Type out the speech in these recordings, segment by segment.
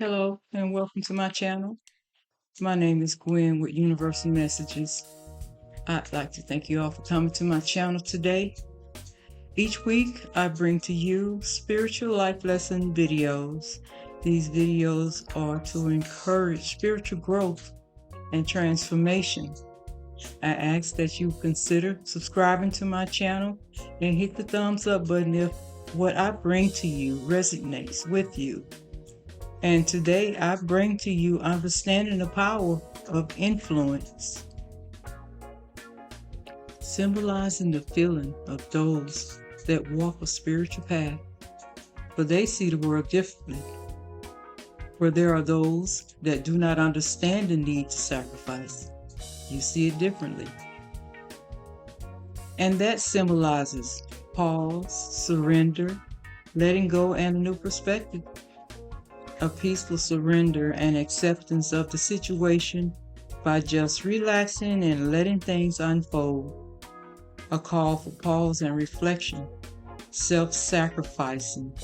Hello and welcome to my channel. My name is Gwen with Universal Messages. I'd like to thank you all for coming to my channel today. Each week I bring to you spiritual life lesson videos. These videos are to encourage spiritual growth and transformation. I ask that you consider subscribing to my channel and hit the thumbs up button if what I bring to you resonates with you. And today I bring to you understanding the power of influence, symbolizing the feeling of those that walk a spiritual path, for they see the world differently. Where there are those that do not understand the need to sacrifice, you see it differently. And that symbolizes pause, surrender, letting go, and a new perspective. A peaceful surrender and acceptance of the situation by just relaxing and letting things unfold. A call for pause and reflection, self-sacrificing,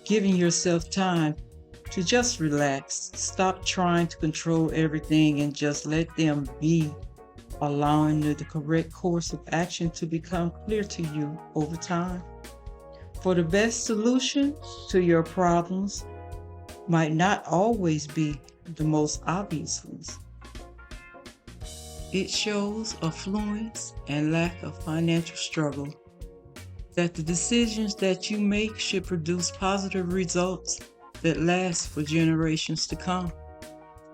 giving yourself time to just relax, stop trying to control everything and just let them be, allowing the correct course of action to become clear to you over time. For the best solution to your problems might not always be the most obvious ones. It shows affluence and lack of financial struggle, that the decisions that you make should produce positive results that last for generations to come.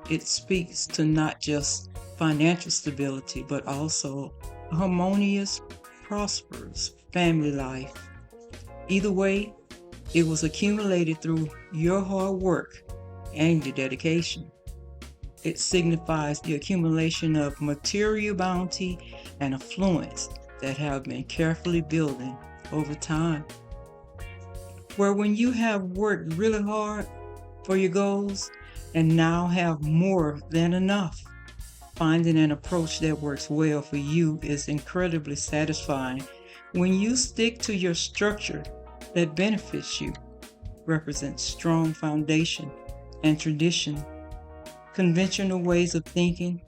It speaks to not just financial stability, but also a harmonious, prosperous family life. Either way, it was accumulated through your hard work and your dedication. It signifies the accumulation of material bounty and affluence that have been carefully building over time. Where when you have worked really hard for your goals and now have more than enough, finding an approach that works well for you is incredibly satisfying. When you stick to your structure that benefits you, represents strong foundation and tradition, conventional ways of thinking,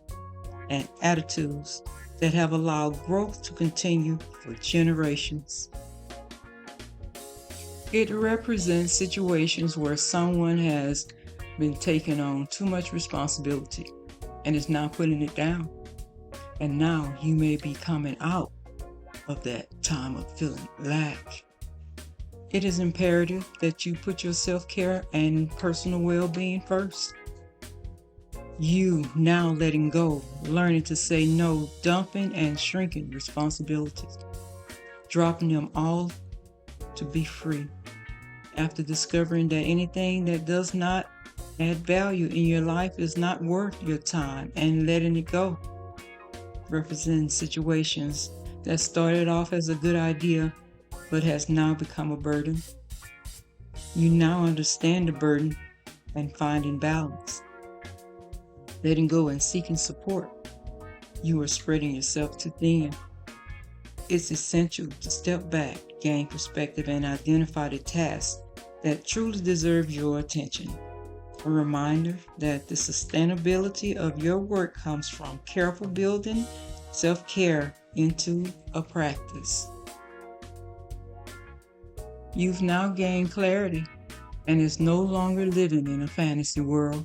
and attitudes that have allowed growth to continue for generations. It represents situations where someone has been taking on too much responsibility and is now putting it down. And now you may be coming out of that time of feeling lack. It is imperative that you put your self-care and personal well-being first. You now letting go, learning to say no, dumping and shrinking responsibilities, dropping them all to be free. After discovering that anything that does not add value in your life is not worth your time and letting it go, representing situations that started off as a good idea but has now become a burden. You now understand the burden and finding balance. Letting go and seeking support. You are spreading yourself too thin. It's essential to step back, gain perspective, and identify the tasks that truly deserve your attention. A reminder that the sustainability of your work comes from careful building self-care into a practice. You've now gained clarity and is no longer living in a fantasy world,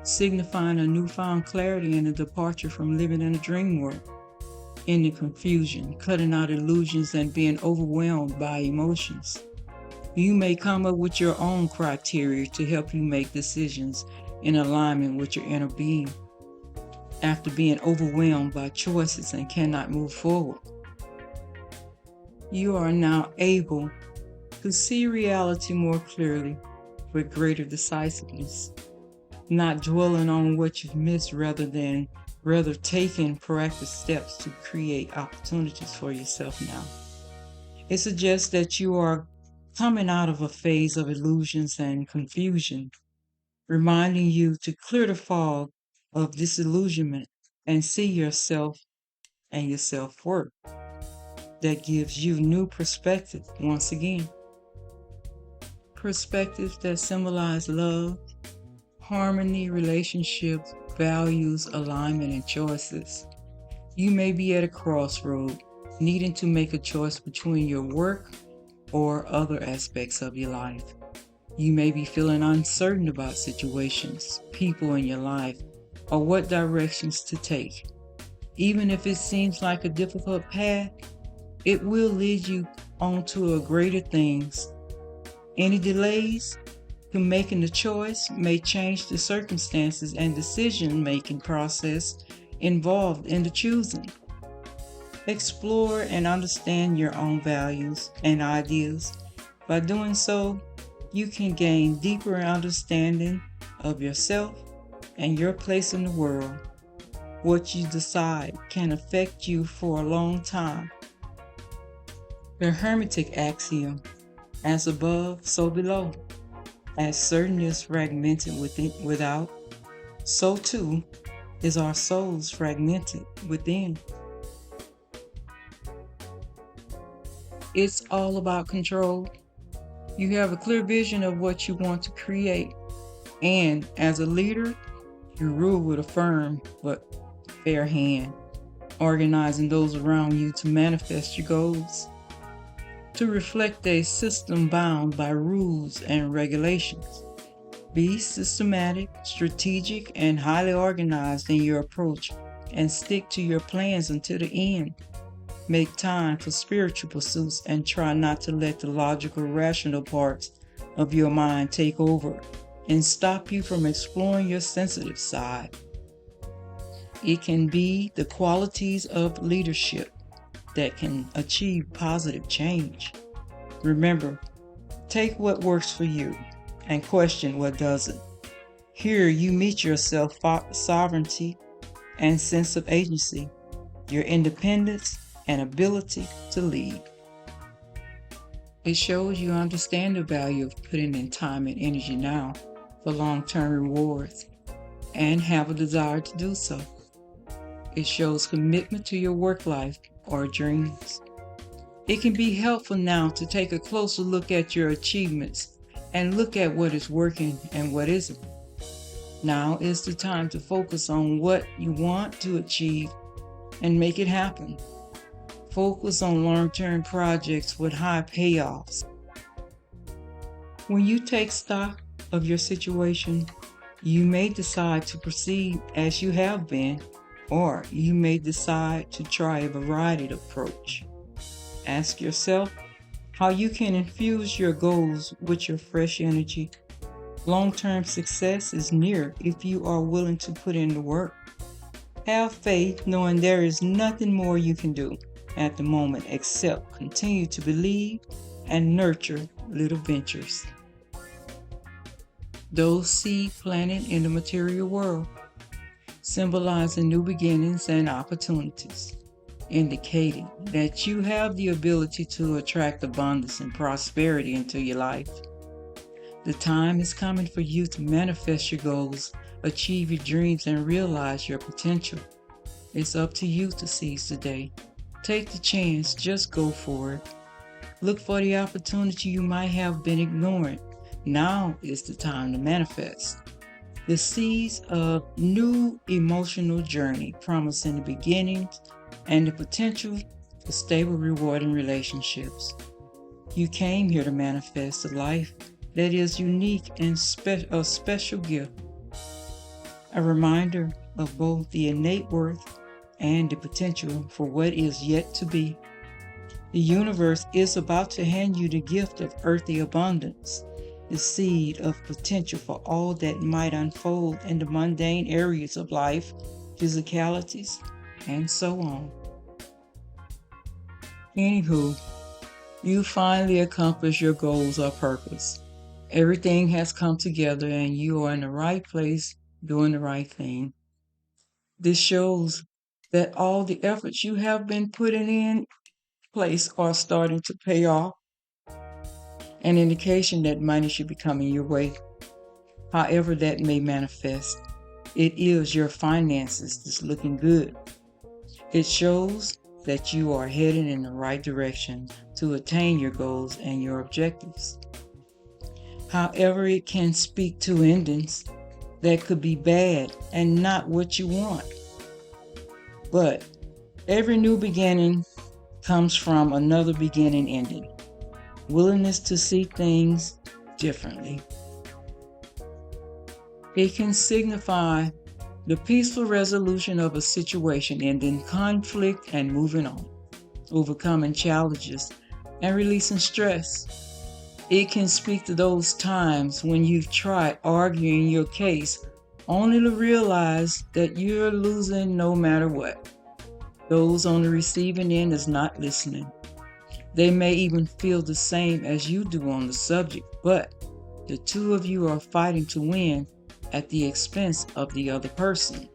signifying a newfound clarity and a departure from living in a dream world, ending confusion, cutting out illusions, and being overwhelmed by emotions. You may come up with your own criteria to help you make decisions in alignment with your inner being after being overwhelmed by choices and cannot move forward. You are now able to see reality more clearly with greater decisiveness, not dwelling on what you've missed, rather taking proactive steps to create opportunities for yourself now. It suggests that you are coming out of a phase of illusions and confusion, reminding you to clear the fog of disillusionment and see yourself and your self-worth. That gives you new perspective once again. perspectives that symbolize love, harmony, relationships, values, alignment, and choices. You may be at a crossroad, needing to make a choice between your work or other aspects of your life. You may be feeling uncertain about situations, people in your life, or what directions to take. Even if it seems like a difficult path, it will lead you on to a greater things. Any delays to making the choice may change the circumstances and decision-making process involved in the choosing. Explore and understand your own values and ideas. By doing so, you can gain deeper understanding of yourself and your place in the world. What you decide can affect you for a long time. The Hermetic axiom, as above, so below. As certain is fragmented without, so too is our souls fragmented within. It's all about control. You have a clear vision of what you want to create, and as a leader, you rule with a firm but fair hand, organizing those around you to manifest your goals, to reflect a system bound by rules and regulations. Be systematic, strategic, and highly organized in your approach, and stick to your plans until the end. Make time for spiritual pursuits and try not to let the logical, rational parts of your mind take over and stop you from exploring your sensitive side. It can be the qualities of leadership that can achieve positive change. Remember, take what works for you and question what doesn't. Here you meet your self-sovereignty and sense of agency, your independence and ability to lead. It shows you understand the value of putting in time and energy now for long-term rewards and have a desire to do so. It shows commitment to your work life or dreams. It can be helpful now to take a closer look at your achievements and look at what is working and what isn't. Now is the time to focus on what you want to achieve and make it happen. Focus on long-term projects with high payoffs. When you take stock of your situation, you may decide to proceed as you have been, or you may decide to try a varied approach. Ask yourself how you can infuse your goals with your fresh energy. Long-term success is near if you are willing to put in the work. Have faith, knowing there is nothing more you can do at the moment except continue to believe and nurture little ventures. Those seeds planted in the material world, symbolizing new beginnings and opportunities, indicating that you have the ability to attract abundance and prosperity into your life. The time is coming for you to manifest your goals, achieve your dreams, and realize your potential. It's up to you to seize the day. Take the chance, just go for it. Look for the opportunity you might have been ignoring. Now is the time to manifest. The seeds of new emotional journey, promising the beginnings and the potential for stable, rewarding relationships. You came here to manifest a life that is unique and a special gift. A reminder of both the innate worth and the potential for what is yet to be. The universe is about to hand you the gift of earthly abundance, the seed of potential for all that might unfold in the mundane areas of life, physicalities, and so on. Anywho, you finally accomplished your goals or purpose. Everything has come together and you are in the right place doing the right thing. This shows that all the efforts you have been putting in place are starting to pay off, an indication that money should be coming your way. However that may manifest, it is your finances that's looking good. It shows that you are heading in the right direction to attain your goals and your objectives. However, it can speak to endings that could be bad and not what you want. But every new beginning comes from another beginning ending. Willingness to see things differently. It can signify the peaceful resolution of a situation, ending conflict and moving on, overcoming challenges and releasing stress. It can speak to those times when you've tried arguing your case only to realize that you're losing no matter what. Those on the receiving end is not listening. They may even feel the same as you do on the subject, but the two of you are fighting to win at the expense of the other person.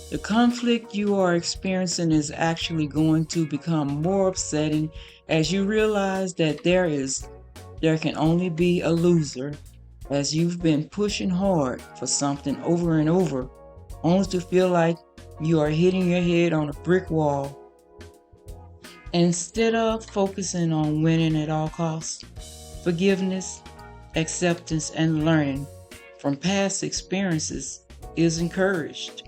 The conflict you are experiencing is actually going to become more upsetting as you realize that there can only be a loser, as you've been pushing hard for something over and over, only to feel like you are hitting your head on a brick wall. Instead of focusing on winning at all costs, forgiveness, acceptance, and learning from past experiences is encouraged.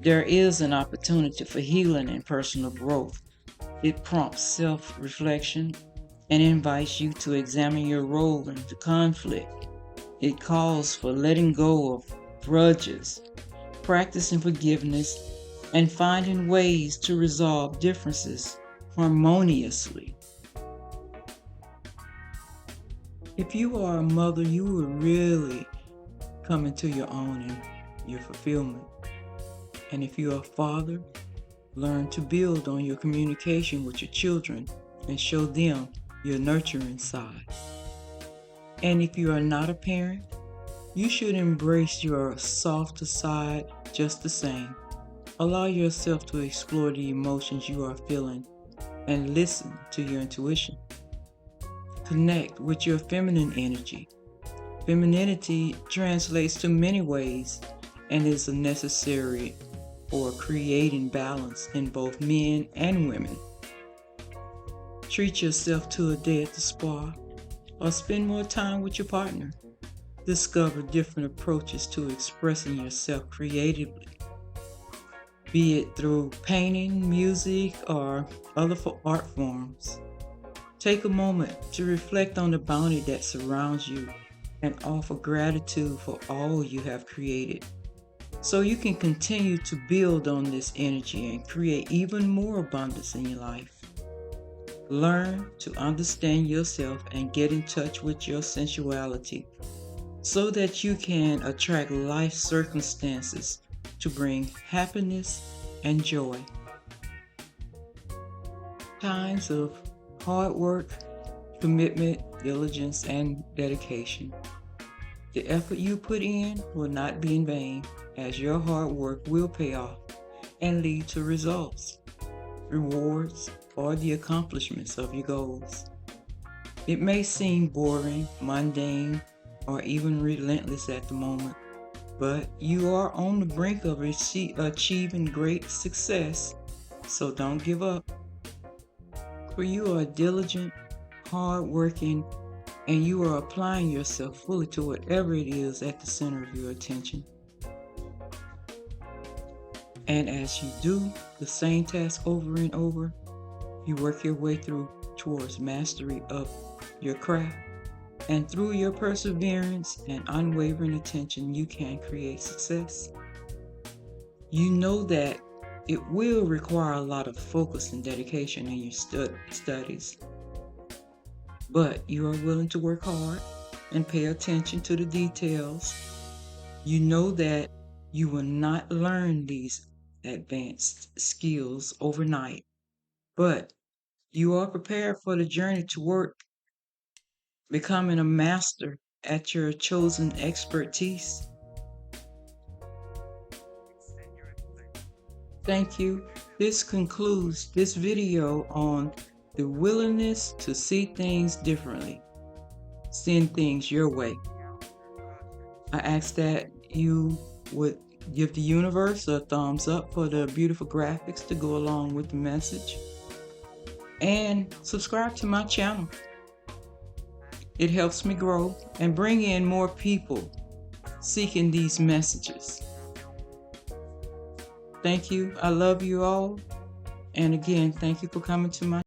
There is an opportunity for healing and personal growth. It prompts self-reflection and invites you to examine your role in the conflict. It calls for letting go of grudges, practicing forgiveness, and finding ways to resolve differences harmoniously. If you are a mother, you will really come into your own and your fulfillment. And if you're a father, learn to build on your communication with your children and show them your nurturing side. And if you are not a parent, you should embrace your softer side just the same. Allow yourself to explore the emotions you are feeling and listen to your intuition. Connect with your feminine energy. Femininity translates to many ways and is necessary for creating balance in both men and women. Treat yourself to a day at the spa or spend more time with your partner. Discover different approaches to expressing yourself creatively, be it through painting, music, or other art forms. Take a moment to reflect on the bounty that surrounds you and offer gratitude for all you have created, so you can continue to build on this energy and create even more abundance in your life. Learn to understand yourself and get in touch with your sensuality so that you can attract life circumstances to bring happiness and joy. Times of hard work, commitment, diligence, and dedication. The effort you put in will not be in vain, as your hard work will pay off and lead to results, rewards, or the accomplishments of your goals. It may seem boring, mundane, or even relentless at the moment, but you are on the brink of achieving great success, so don't give up. For you are diligent, hard-working, and you are applying yourself fully to whatever it is at the center of your attention. And as you do the same task over and over, you work your way towards mastery of your craft. And through your perseverance and unwavering attention, you can create success. You know that it will require a lot of focus and dedication in your studies. But you are willing to work hard and pay attention to the details. You know that you will not learn these advanced skills overnight, but you are prepared for the journey to work, becoming a master at your chosen expertise. Thank you. This concludes this video on the willingness to see things differently, seeing things your way. I ask that you would give the universe a thumbs up for the beautiful graphics to go along with the message, and subscribe to my channel. It helps me grow and bring in more people seeking these messages. Thank you. I love you all. And again, thank you for coming to my